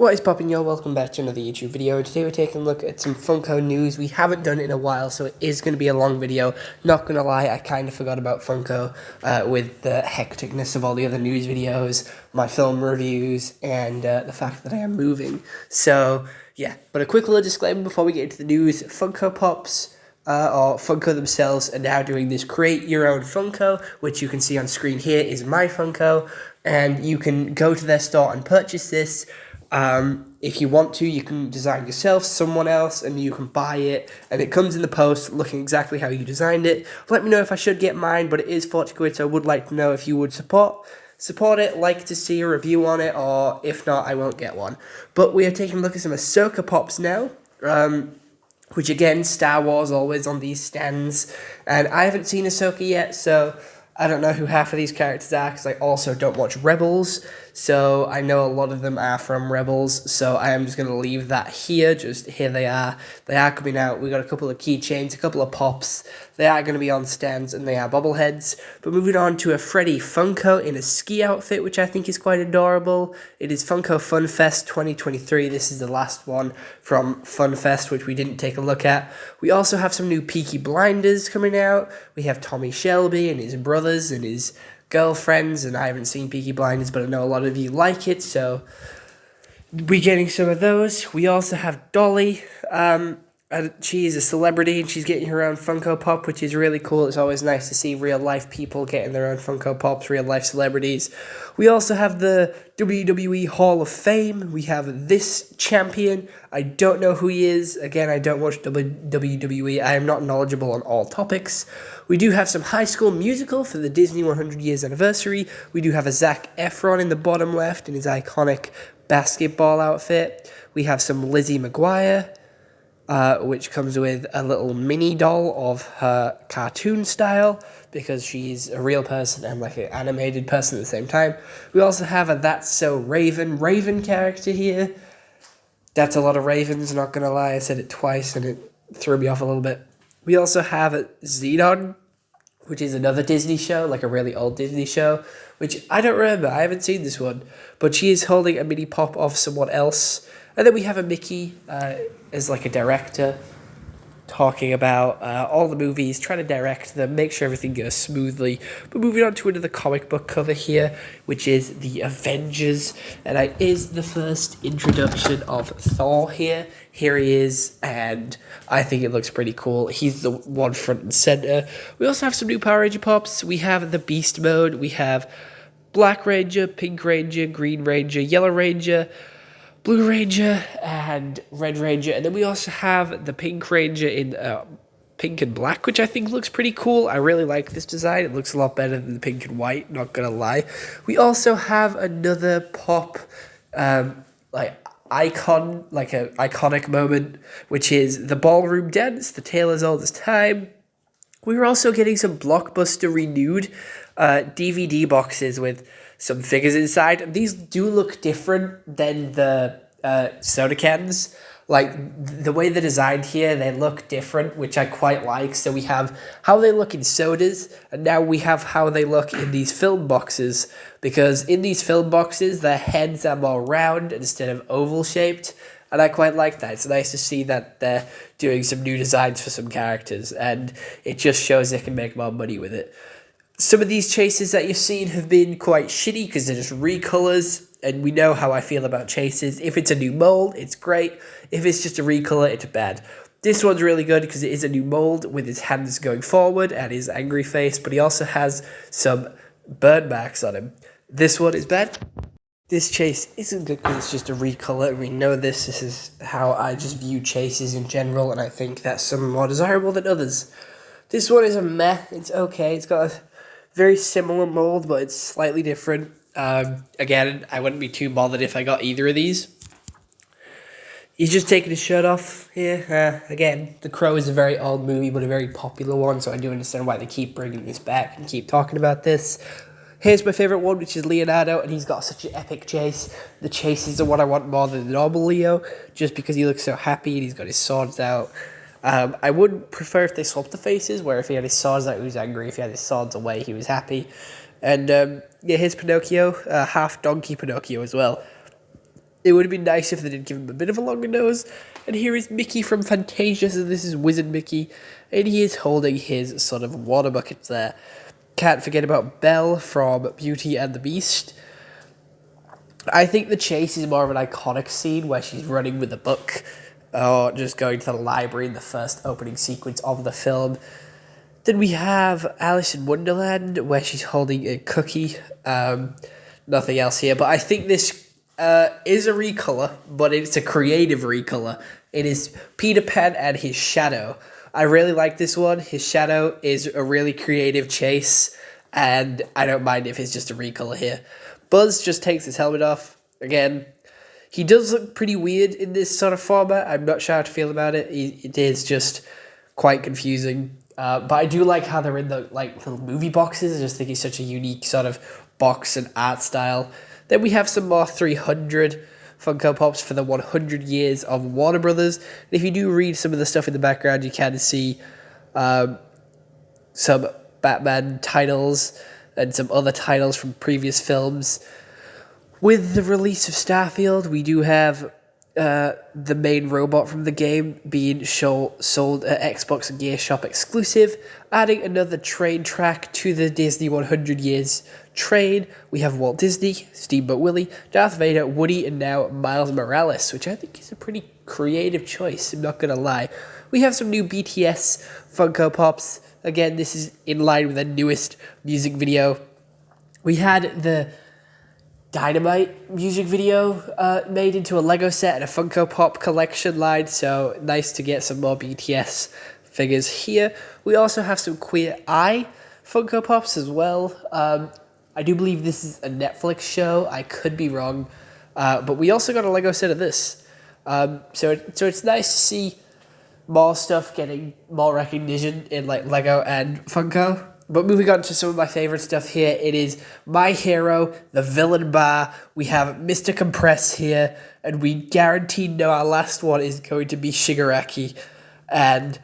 What is poppin', y'all? Welcome back to another YouTube video. Today we're taking a look at some Funko news. We haven't done it in a while, so it is going to be a long video. Not going to lie, I kind of forgot about Funko with the hecticness of all the other news videos, my film reviews, and the fact that I am moving. So, yeah. But a quick little disclaimer before we get into the news. Funko Pops, or Funko themselves, are now doing this Create Your Own Funko, which you can see on screen here is my Funko. And you can go to their store and purchase this. If you want to, you can design yourself, someone else, and you can buy it, and it comes in the post looking exactly how you designed it. Let me know if I should get mine, but it is 40 quid, so I would like to know if you would support it, like to see a review on it, or if not, I won't get one. But we are taking a look at some Ahsoka Pops now, which again, Star Wars always on these stands, and I haven't seen Ahsoka yet, so I don't know who half of these characters are, because I also don't watch Rebels, so I know a lot of them are from Rebels, so I am just going to leave that here. Just here they are coming out. We got a couple of keychains, a couple of pops. They are going to be on stands, and they are bobbleheads. But moving on to a Freddy Funko in a ski outfit, which I think is quite adorable. It is Funko Fun Fest 2023. This is the last one from Fun Fest, which we didn't take a look at. We also have some new Peaky Blinders coming out. We have Tommy Shelby and his brothers and his girlfriends, and I haven't seen Peaky Blinders, but I know a lot of you like it, so we're getting some of those. We also have Dolly. She is a celebrity, and she's getting her own Funko Pop, which is really cool. It's always nice to see real-life people getting their own Funko Pops, real-life celebrities. We also have the WWE Hall of Fame. We have this champion. I don't know who he is. Again, I don't watch WWE. I am not knowledgeable on all topics. We do have some High School Musical for the Disney 100 years anniversary. We do have a Zac Efron in the bottom left in his iconic basketball outfit. We have some Lizzie McGuire, which comes with a little mini doll of her cartoon style, because she's a real person and like an animated person at the same time. We also have a That's So Raven character here. That's a lot of ravens, not gonna lie. I said it twice and it threw me off a little bit. We also have a Xenon, which is another Disney show, like a really old Disney show, which I don't remember. I haven't seen this one. But she is holding a mini pop of someone else. And then we have a Mickey as like a director, talking about all the movies, trying to direct them, make sure everything goes smoothly. But moving on to another comic book cover here, which is the Avengers, and it is the first introduction of Thor here. Here he is, and I think it looks pretty cool. He's the one front and center. We also have some new Power Ranger Pops. We have the Beast Mode. We have Black Ranger, Pink Ranger, Green Ranger, Yellow Ranger, Blue Ranger, and Red Ranger. And then we also have the Pink Ranger in pink and black, which I think looks pretty cool. I really like this design. It looks a lot better than the pink and white, not gonna lie. We also have another pop, icon, like an iconic moment, which is the ballroom dance, the tale as old as time. We were also getting some Blockbuster renewed DVD boxes with some figures inside. These do look different than the soda cans. Like, the way they're designed here, they look different, which I quite like. So we have how they look in sodas, and now we have how they look in these film boxes. Because in these film boxes, their heads are more round instead of oval-shaped, and I quite like that. It's nice to see that they're doing some new designs for some characters, and it just shows they can make more money with it. Some of these chases that you've seen have been quite shitty because they're just recolors, and we know how I feel about chases. If it's a new mold, it's great. If it's just a recolor, it's bad. This one's really good because it is a new mold with his hands going forward and his angry face, but he also has some burn marks on him. This one is bad. This chase isn't good because it's just a recolor. We know this. This is how I just view chases in general, and I think that's some more desirable than others. This one is a meh. It's okay. It's got a very similar mold, but it's slightly different. Again, I wouldn't be too bothered if I got either of these. He's just taking his shirt off here. Again, The Crow is a very old movie, but a very popular one, so I do understand why they keep bringing this back and keep talking about this. Here's my favorite one, which is Leonardo, and he's got such an epic chase. The chases are what I want more than the normal Leo, just because he looks so happy and he's got his swords out. I would prefer if they swapped the faces, where if he had his swords out, he was angry. If he had his swords away, he was happy. And, yeah, here's Pinocchio, half donkey Pinocchio as well. It would have been nice if they did give him a bit of a longer nose. And here is Mickey from Fantasia, so this is Wizard Mickey, and he is holding his sort of water buckets there. Can't forget about Belle from Beauty and the Beast. I think the chase is more of an iconic scene where she's running with the book, or just going to the library in the first opening sequence of the film. Then we have Alice in Wonderland, where she's holding a cookie. Nothing else here, but I think this is a recolor, but it's a creative recolor. It is Peter Pan and his shadow. I really like this one. His shadow is a really creative chase, and I don't mind if it's just a recolor here. Buzz just takes his helmet off. Again, he does look pretty weird in this sort of format. I'm not sure how to feel about it. It is just quite confusing. But I do like how they're in the little movie boxes. I just think it's such a unique sort of box and art style. Then we have some more 300 Funko Pops for the 100 years of Warner Brothers. And if you do read some of the stuff in the background, you can see some Batman titles and some other titles from previous films. With the release of Starfield, we do have the main robot from the game being sold at Xbox and Gear Shop exclusive, adding another train track to the Disney 100 Years train. We have Walt Disney, Steamboat Willie, Darth Vader, Woody, and now Miles Morales, which I think is a pretty creative choice, I'm not going to lie. We have some new BTS Funko Pops. Again, this is in line with the newest music video. We had the Dynamite music video made into a Lego set and a Funko Pop collection line, so nice to get some more BTS figures here. We also have some Queer Eye Funko Pops as well. I do believe this is a Netflix show. I could be wrong, but we also got a Lego set of this. So it's nice to see more stuff getting more recognition in Lego and Funko. But moving on to some of my favorite stuff here, it is My Hero, the Villain Bar. We have Mr. Compress here, and we guaranteed know our last one is going to be Shigaraki. And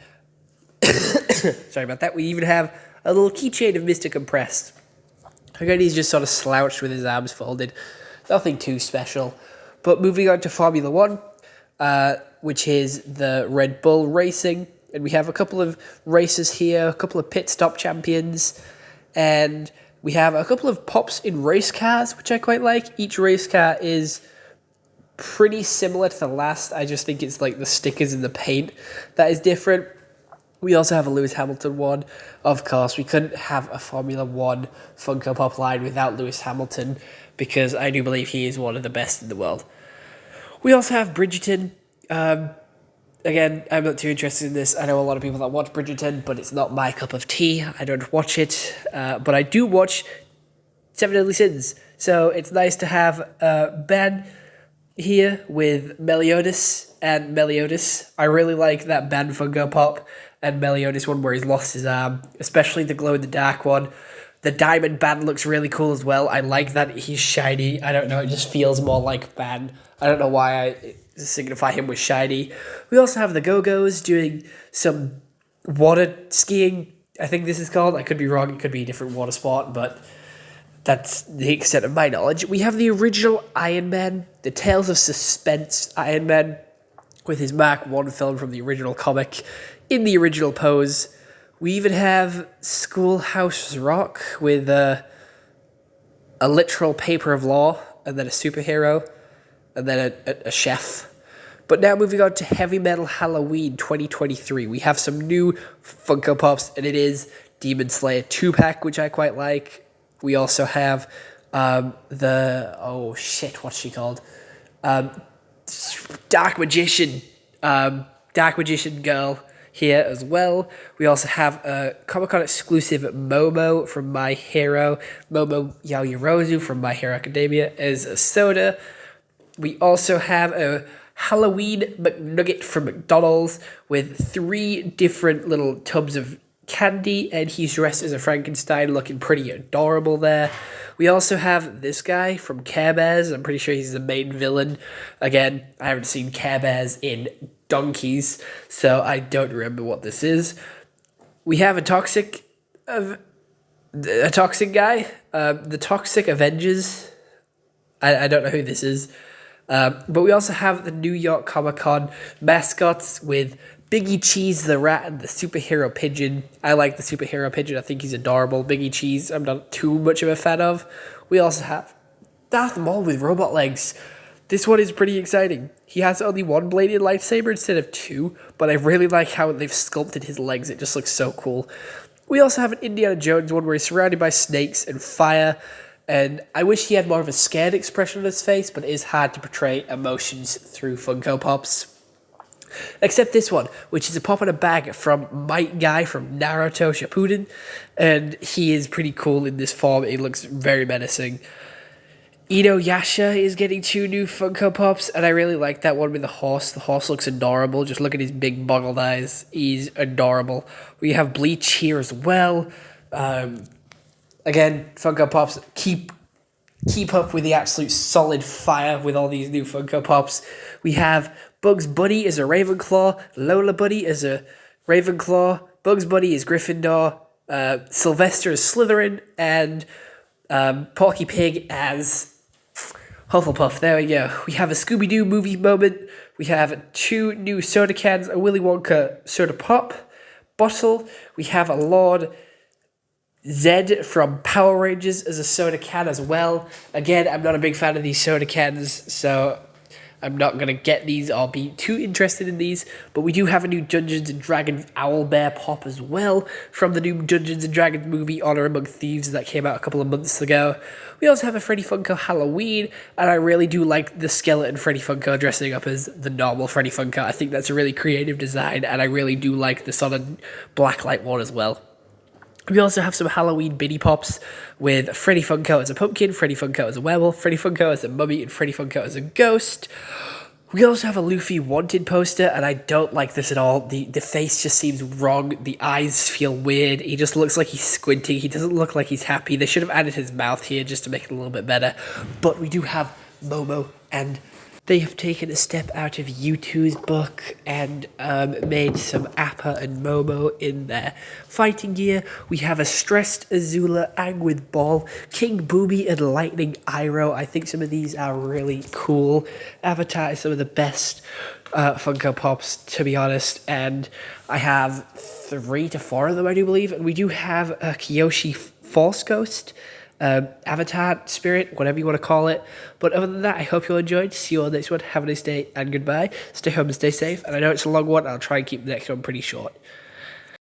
sorry about that. We even have a little keychain of Mr. Compressed. Again, he's just sort of slouched with his arms folded. Nothing too special. But moving on to Formula One, which is the Red Bull Racing. And we have a couple of races here, a couple of pit stop champions, and we have a couple of pops in race cars, which I quite like. Each race car is pretty similar to the last. I just think it's the stickers and the paint that is different. We also have a Lewis Hamilton one. Of course, we couldn't have a Formula One Funko Pop line without Lewis Hamilton, because I do believe he is one of the best in the world. We also have Bridgerton. Again, I'm not too interested in this. I know a lot of people that watch Bridgerton, but it's not my cup of tea. I don't watch it. But I do watch Seven Deadly Sins. So it's nice to have Ben here with Meliodas and Meliodas. I really like that Ben Funko Pop and Meliodas one where he's lost his arm, especially the glow-in-the-dark one. The diamond band looks really cool as well. I like that he's shiny. I don't know, it just feels more like Ben. I don't know why I signify him with shiny. We also have the Go-Go's doing some water skiing, I think this is called. I could be wrong, it could be a different water sport, but that's the extent of my knowledge. We have the original Iron Man, the Tales of Suspense Iron Man, with his Mark I film from the original comic, in the original pose. We even have Schoolhouse Rock with a literal paper of law, and then a superhero, and then a chef. But now moving on to Heavy Metal Halloween 2023. We have some new Funko Pops, and it is Demon Slayer 2-pack, which I quite like. We also have what's she called? Dark Magician girl here as well. We also have a Comic-Con exclusive Momo from My Hero, Momo Yaoyorozu from My Hero Academia as a soda. We also have a Halloween McNugget from McDonald's with 3 different little tubs of candy, and he's dressed as a Frankenstein, looking pretty adorable there. We also have this guy from Care Bears. I'm pretty sure he's the main villain. Again, I haven't seen Care Bears in donkeys, so I don't remember what this is. We have a toxic guy, the Toxic Avengers. I don't know who this is. But we also have the New York Comic Con mascots with Biggie Cheese the rat and the superhero pigeon. I like the superhero pigeon. I think he's adorable. Biggie Cheese, I'm not too much of a fan of. We also have Darth Maul with robot legs. This one is pretty exciting. He has only one bladed lightsaber instead of two, but I really like how they've sculpted his legs. It just looks so cool. We also have an Indiana Jones one where he's surrounded by snakes and fire, and I wish he had more of a scared expression on his face, but it is hard to portray emotions through Funko Pops. Except this one, which is a pop in a bag from Might Guy from Naruto Shippuden, and he is pretty cool in this form. He looks very menacing. Inuyasha is getting 2 new Funko Pops, and I really like that one with the horse. The horse looks adorable. Just look at his big boggled eyes. He's adorable. We have Bleach here as well. Again, Funko Pops keep up with the absolute solid fire with all these new Funko Pops. We have Bugs Bunny as a Ravenclaw, Lola Bunny as a Ravenclaw, Bugs Bunny is Gryffindor, Sylvester as Slytherin, and Porky Pig as Hufflepuff. There we go. We have a Scooby-Doo movie moment. We have 2 new soda cans, a Willy Wonka soda pop bottle. We have a Lord Zed from Power Rangers as a soda can as well. Again, I'm not a big fan of these soda cans, so I'm not going to get these or be too interested in these. But we do have a new Dungeons & Dragons Owlbear pop as well from the new Dungeons & Dragons movie Honor Among Thieves that came out a couple of months ago. We also have a Freddy Funko Halloween, and I really do like the skeleton Freddy Funko dressing up as the normal Freddy Funko. I think that's a really creative design, and I really do like the solid blacklight one as well. We also have some Halloween Biddy Pops with Freddy Funko as a pumpkin, Freddy Funko as a werewolf, Freddy Funko as a mummy, and Freddy Funko as a ghost. We also have a Luffy Wanted poster, and I don't like this at all. The face just seems wrong. The eyes feel weird. He just looks like he's squinting. He doesn't look like he's happy. They should have added his mouth here just to make it a little bit better. But we do have Momo, and they have taken a step out of U2's book and made some Appa and Momo in their fighting gear. We have a stressed Azula, Aang with Ball, King Booby, and Lightning Iroh. I think some of these are really cool. Avatar is some of the best Funko Pops, to be honest. And I have 3 to 4 of them, I do believe. And we do have a Kyoshi Force Ghost. Avatar, Spirit, whatever you want to call it. But other than that, I hope you all enjoyed. See you all next one. Have a nice day and goodbye. Stay home and stay safe. And I know it's a long one. I'll try and keep the next one pretty short.